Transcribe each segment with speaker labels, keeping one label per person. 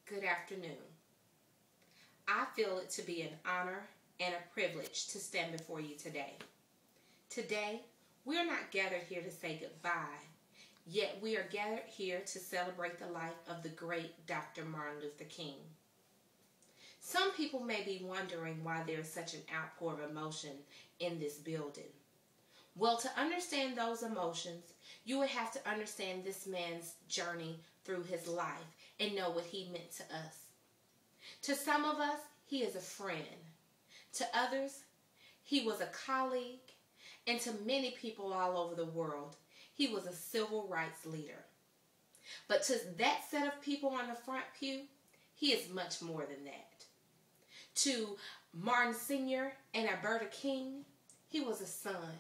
Speaker 1: Good afternoon. I feel it to be an honor and a privilege to stand before you today. Today, we are not gathered here to say goodbye, yet we are gathered here to celebrate the life of the great Dr. Martin Luther King. Some people may be wondering why there is such an outpour of emotion in this building. Well, to understand those emotions, you would have to understand this man's journey through his life and know what he meant to us. To some of us, he is a friend. To others, he was a colleague. And to many people all over the world, he was a civil rights leader. But to that set of people on the front pew, he is much more than that. To Martin Sr. and Alberta King, he was a son.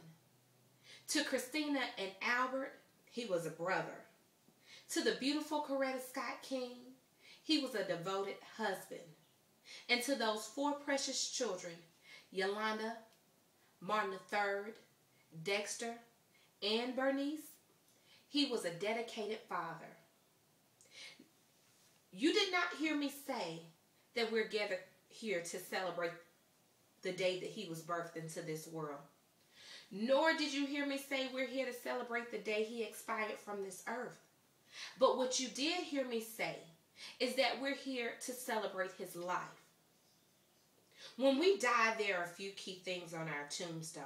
Speaker 1: To Christina and Albert, he was a brother. To the beautiful Coretta Scott King, he was a devoted husband. And to those four precious children, Yolanda, Martin III, Dexter, and Bernice, he was a dedicated father. You did not hear me say that we're gathered here to celebrate the day that he was birthed into this world. Nor did you hear me say we're here to celebrate the day he expired from this earth. But what you did hear me say is that we're here to celebrate his life. When we die, there are a few key things on our tombstone.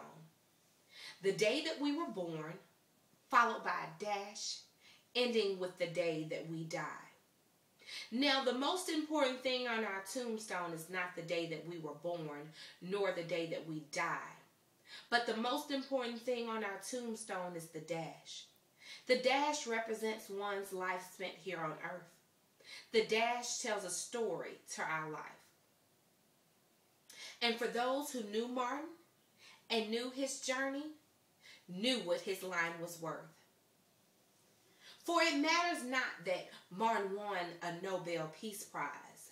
Speaker 1: The day that we were born, followed by a dash, ending with the day that we die. Now, the most important thing on our tombstone is not the day that we were born, nor the day that we die. But the most important thing on our tombstone is the dash. The dash represents one's life spent here on earth. The dash tells a story to our life. And for those who knew Martin and knew his journey, knew what his line was worth. For it matters not that Martin won a Nobel Peace Prize,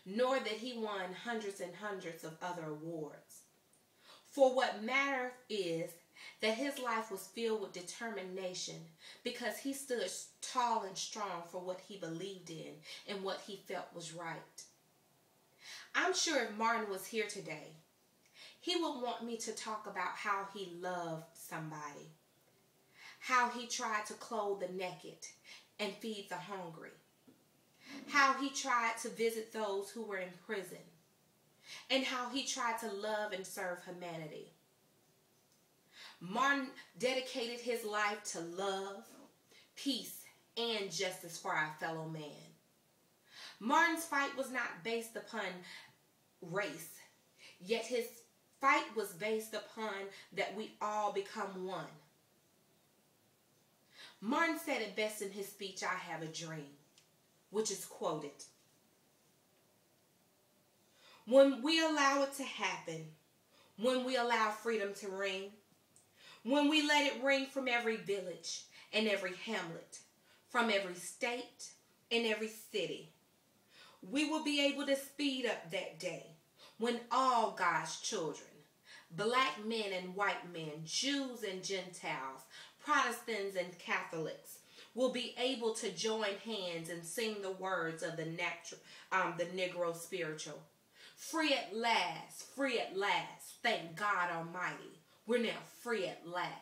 Speaker 1: nor that he won hundreds and hundreds of other awards. For what matters is that his life was filled with determination because he stood tall and strong for what he believed in and what he felt was right. I'm sure if Martin was here today, he would want me to talk about how he loved somebody, how he tried to clothe the naked and feed the hungry, how he tried to visit those who were in prison, and how he tried to love and serve humanity. Martin dedicated his life to love, peace, and justice for our fellow man. Martin's fight was not based upon race, yet his fight was based upon that we all become one. Martin said it best in his speech, "I have a dream," which is quoted. When we allow it to happen, when we allow freedom to ring, when we let it ring from every village and every hamlet, from every state and every city, we will be able to speed up that day when all God's children, black men and white men, Jews and Gentiles, Protestants and Catholics, will be able to join hands and sing the words of the Negro spiritual. Free at last, thank God Almighty. We're now free at last.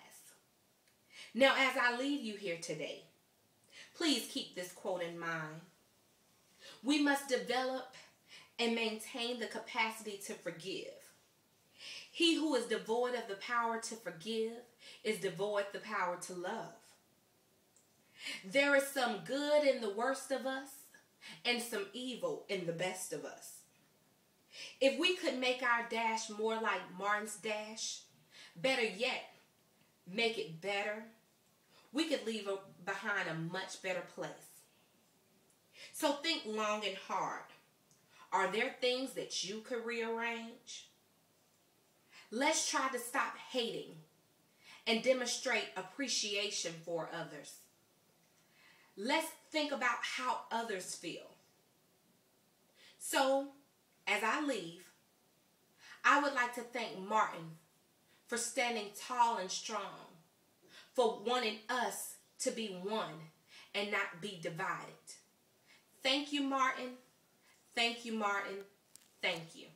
Speaker 1: Now, as I leave you here today, please keep this quote in mind. We must develop and maintain the capacity to forgive. He who is devoid of the power to forgive is devoid of the power to love. There is some good in the worst of us and some evil in the best of us. If we could make our dash more like Martin's dash, better yet, make it better, we could leave behind a much better place. So think long and hard. Are there things that you could rearrange? Let's try to stop hating and demonstrate appreciation for others. Let's think about how others feel. So, as I leave, I would like to thank Martin for standing tall and strong, for wanting us to be one and not be divided. Thank you, Martin. Thank you, Martin. Thank you.